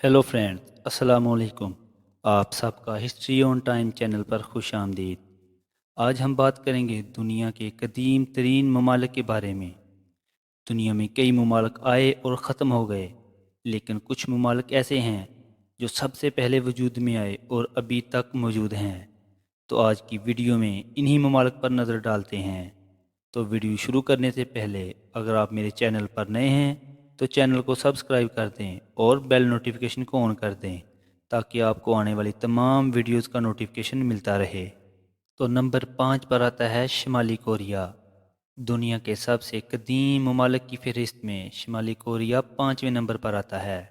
Hello friends, السلام علیکم۔ آپ سب کا ہسٹری آن ٹائم چینل پر خوش آمدید۔ آج ہم بات کریں گے دنیا کے قدیم ترین ممالک کے بارے میں۔ دنیا میں کئی ممالک آئے اور ختم ہو گئے، لیکن کچھ ممالک ایسے ہیں جو سب سے پہلے وجود میں آئے اور ابھی تک موجود ہیں۔ تو آج کی ویڈیو میں انہی ممالک پر نظر ڈالتے ہیں۔ تو ویڈیو شروع کرنے سے پہلے اگر آپ میرے چینل پر نئے ہیں تو چینل کو سبسکرائب کر دیں اور بیل نوٹیفیکیشن کو آن کر دیں تاکہ آپ کو آنے والی تمام ویڈیوز کا نوٹیفیکیشن ملتا رہے۔ تو نمبر 5 پر آتا ہے شمالی کوریا۔ دنیا کے سب سے قدیم ممالک کی فہرست میں شمالی کوریا 5ویں نمبر پر آتا ہے۔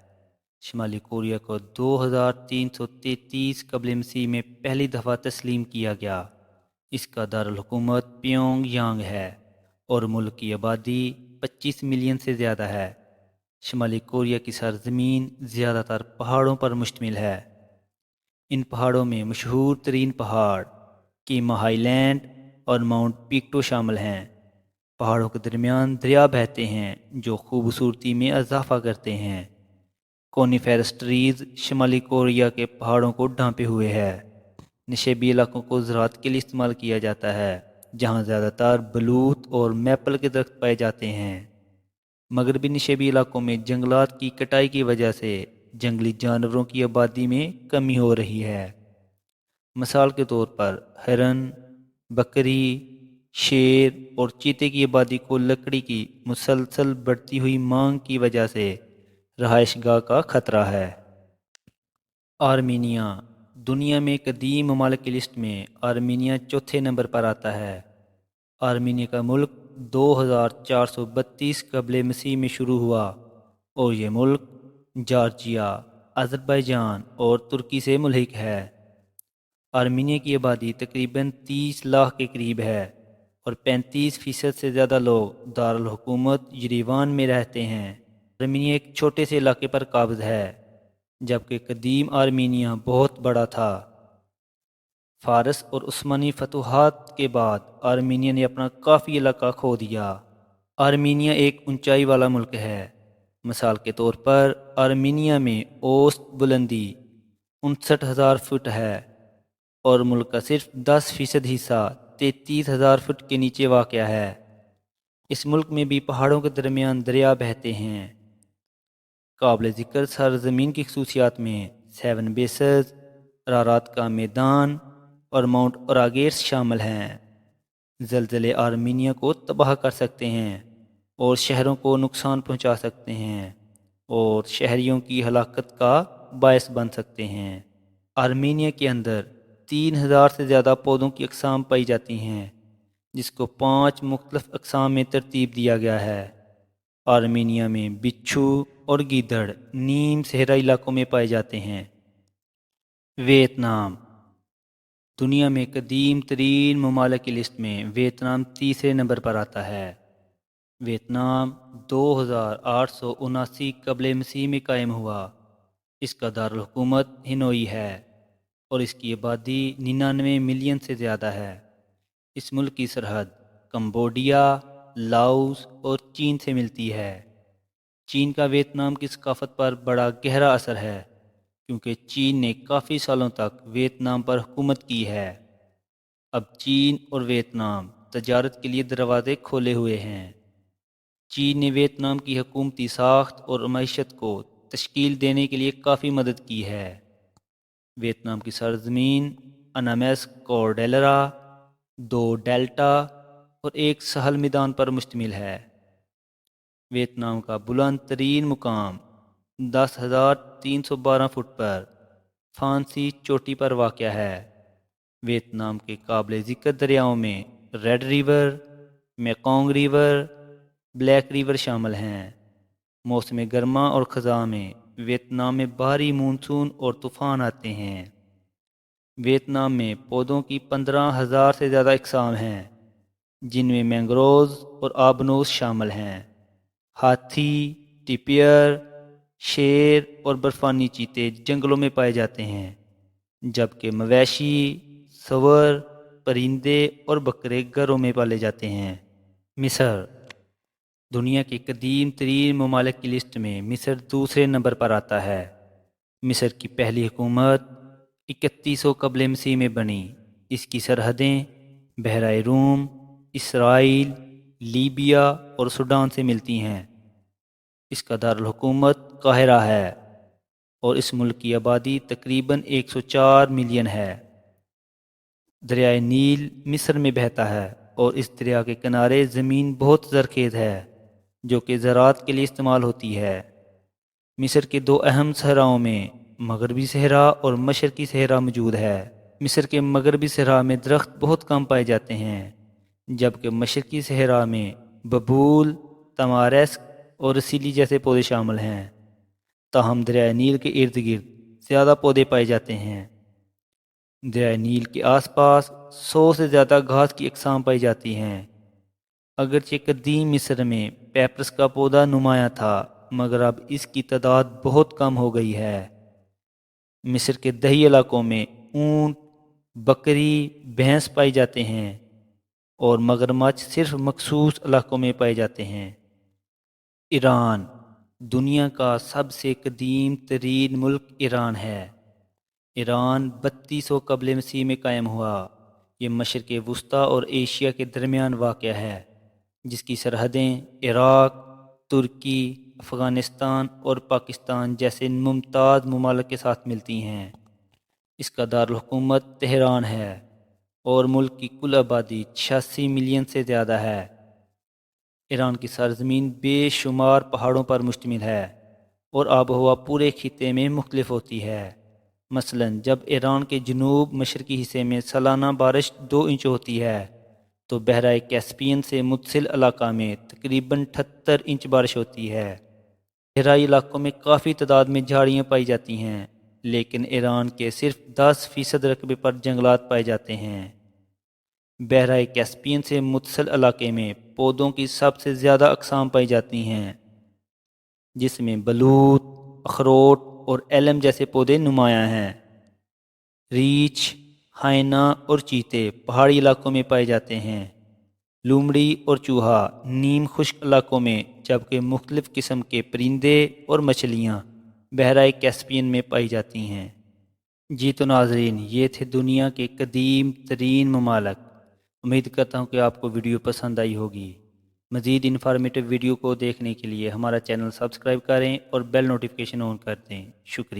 شمالی کوریا کو 2333 قبل مسیح میں پہلی دفعہ تسلیم کیا گیا۔ اس کا دارالحکومت پیونگ یانگ ہے اور ملک کی آبادی 25 ملین سے زیادہ ہے۔ شمالی کوریا کی سرزمین زیادہ تر پہاڑوں پر مشتمل ہے۔ ان پہاڑوں میں مشہور ترین پہاڑ کیما ہائی لینڈ اور ماؤنٹ پیکٹو شامل ہیں۔ پہاڑوں کے درمیان دریا بہتے ہیں جو خوبصورتی میں اضافہ کرتے ہیں۔ کونیفیرس ٹریز شمالی کوریا کے پہاڑوں کو ڈھانپے ہوئے ہے۔ نشیبی علاقوں کو زراعت کے لیے استعمال کیا جاتا ہے، جہاں زیادہ تر بلوط اور میپل کے درخت پائے جاتے ہیں۔ مغربی نشیبی علاقوں میں جنگلات کی کٹائی کی وجہ سے جنگلی جانوروں کی آبادی میں کمی ہو رہی ہے۔ مثال کے طور پر ہرن، بکری، شیر اور چیتے کی آبادی کو لکڑی کی مسلسل بڑھتی ہوئی مانگ کی وجہ سے رہائش گاہ کا خطرہ ہے۔ آرمینیا۔ دنیا میں قدیم ممالک کی لسٹ میں آرمینیا چوتھے نمبر پر آتا ہے۔ آرمینیا کا ملک 2432 قبل مسیح میں شروع ہوا اور یہ ملک جارجیا، آذربائیجان اور ترکی سے ملحق ہے۔ آرمینیا کی آبادی تقریباً 30 لاکھ کے قریب ہے اور 35% سے زیادہ لوگ دارالحکومت یریوان میں رہتے ہیں۔ آرمینیا ایک چھوٹے سے علاقے پر قابض ہے، جبکہ قدیم آرمینیا بہت بڑا تھا۔ فارس اور عثمانی فتوحات کے بعد آرمینیا نے اپنا کافی علاقہ کھو دیا۔ آرمینیا ایک اونچائی والا ملک ہے۔ مثال کے طور پر آرمینیا میں اوسط بلندی 59,000 فٹ ہے اور ملک کا صرف 10% حصہ 33,000 فٹ کے نیچے واقع ہے۔ اس ملک میں بھی پہاڑوں کے درمیان دریا بہتے ہیں۔ قابل ذکر سرزمین کی خصوصیات میں 7 بیسز، ارارات کا میدان اور ماؤنٹ اوراگیرس شامل ہیں۔ زلزلے آرمینیا کو تباہ کر سکتے ہیں اور شہروں کو نقصان پہنچا سکتے ہیں اور شہریوں کی ہلاکت کا باعث بن سکتے ہیں۔ آرمینیا کے اندر 3000 سے زیادہ پودوں کی اقسام پائی جاتی ہیں، جس کو 5 مختلف اقسام میں ترتیب دیا گیا ہے۔ آرمینیا میں بچھو اور گیدڑ نیم صحرائی علاقوں میں پائے جاتے ہیں۔ ویتنام۔ دنیا میں قدیم ترین ممالک کی لسٹ میں ویتنام تیسرے نمبر پر آتا ہے۔ ویتنام 2879 قبل مسیح میں قائم ہوا۔ اس کا دارالحکومت ہنوئی ہے اور اس کی آبادی 99 ملین سے زیادہ ہے۔ اس ملک کی سرحد کمبوڈیا، لاؤس اور چین سے ملتی ہے۔ چین کا ویتنام کی ثقافت پر بڑا گہرا اثر ہے، کیونکہ چین نے کافی سالوں تک ویتنام پر حکومت کی ہے۔ اب چین اور ویتنام تجارت کے لیے دروازے کھولے ہوئے ہیں۔ چین نے ویتنام کی حکومتی ساخت اور معیشت کو تشکیل دینے کے لیے کافی مدد کی ہے۔ ویتنام کی سرزمین انامس کورڈیلرا، 2 ڈیلٹا اور ایک سہل میدان پر مشتمل ہے۔ ویتنام کا بلند ترین مقام 10,312 فٹ پر فانسی چوٹی پر واقع ہے۔ ویتنام کے قابل ذکر دریاؤں میں red river, Mekong river, black river شامل ہیں۔ موسم گرما اور خزاں میں ویتنام میں بھاری مونسون اور طوفان آتے ہیں۔ ویتنام میں پودوں کی 15,000 سے زیادہ اقسام ہیں، جن میں مینگرووز اور آبنوس شامل ہیں۔ ہاتھی، ٹیپیر، شیر اور برفانی چیتے جنگلوں میں پائے جاتے ہیں، جبکہ مویشی، سور، پرندے اور بکرے گھروں میں پالے جاتے ہیں۔ مصر۔ دنیا کے قدیم ترین ممالک کی لسٹ میں مصر دوسرے نمبر پر آتا ہے۔ مصر کی پہلی حکومت 3100 قبل مسیح میں بنی۔ اس کی سرحدیں بحیرہ روم، اسرائیل، لیبیا اور سوڈان سے ملتی ہیں۔ اس کا دارالحکومت قاہرہ ہے اور اس ملک کی آبادی تقریباً 104 ملین ہے۔ دریائے نیل مصر میں بہتا ہے اور اس دریا کے کنارے زمین بہت زرخیز ہے جو کہ زراعت کے لیے استعمال ہوتی ہے۔ مصر کے دو اہم صحراؤں میں مغربی صحرا اور مشرقی صحرا موجود ہے۔ مصر کے مغربی صحرا میں درخت بہت کم پائے جاتے ہیں، جبکہ مشرقی صحرا میں ببول، تمارسک اور رسیلی جیسے پودے شامل ہیں۔ تاہم دریائے نیل کے ارد گرد زیادہ پودے پائے جاتے ہیں۔ دریائے نیل کے آس پاس 100 سے زیادہ گھاس کی اقسام پائی جاتی ہیں۔ اگرچہ قدیم مصر میں پیپرس کا پودا نمایاں تھا، مگر اب اس کی تعداد بہت کم ہو گئی ہے۔ مصر کے دیہی علاقوں میں اونٹ، بکری، بھینس پائی جاتے ہیں اور مگرمچھ صرف مخصوص علاقوں میں پائے جاتے ہیں۔ ایران دنیا کا سب سے قدیم ترین ملک ایران ہے۔ ایران 3200 قبل مسیح میں قائم ہوا۔ یہ مشرق وسطیٰ اور ایشیا کے درمیان واقع ہے، جس کی سرحدیں عراق، ترکی، افغانستان اور پاکستان جیسے ممتاز ممالک کے ساتھ ملتی ہیں۔ اس کا دارالحکومت تہران ہے اور ملک کی کل آبادی 86 ملین سے زیادہ ہے۔ ایران کی سرزمین بے شمار پہاڑوں پر مشتمل ہے اور آب و ہوا پورے خطے میں مختلف ہوتی ہے۔ مثلا جب ایران کے جنوب مشرقی حصے میں سالانہ بارش 2 انچ ہوتی ہے تو بحیرہ کیسپیئن سے متصل علاقہ میں تقریباً 78 انچ بارش ہوتی ہے۔ صحرائی علاقوں میں کافی تعداد میں جھاڑیاں پائی جاتی ہیں، لیکن ایران کے صرف 10% رقبے پر جنگلات پائے جاتے ہیں۔ بحیرہ کیسپیئن سے متصل علاقے میں پودوں کی سب سے زیادہ اقسام پائی جاتی ہیں، جس میں بلوط، اخروٹ اور ایلم جیسے پودے نمایاں ہیں۔ ریچھ، ہائنا اور چیتے پہاڑی علاقوں میں پائے جاتے ہیں۔ لومڑی اور چوہا نیم خشک علاقوں میں، جبکہ مختلف قسم کے پرندے اور مچھلیاں بحیرہ کیسپیئن میں پائی جاتی ہیں۔ جی تو ناظرین، یہ تھے دنیا کے قدیم ترین ممالک۔ امید کرتا ہوں کہ آپ کو ویڈیو پسند آئی ہوگی۔ مزید انفارمیٹو ویڈیو کو دیکھنے کے لیے ہمارا چینل سبسکرائب کریں اور بیل نوٹیفیکیشن آن کر دیں۔ شکریہ۔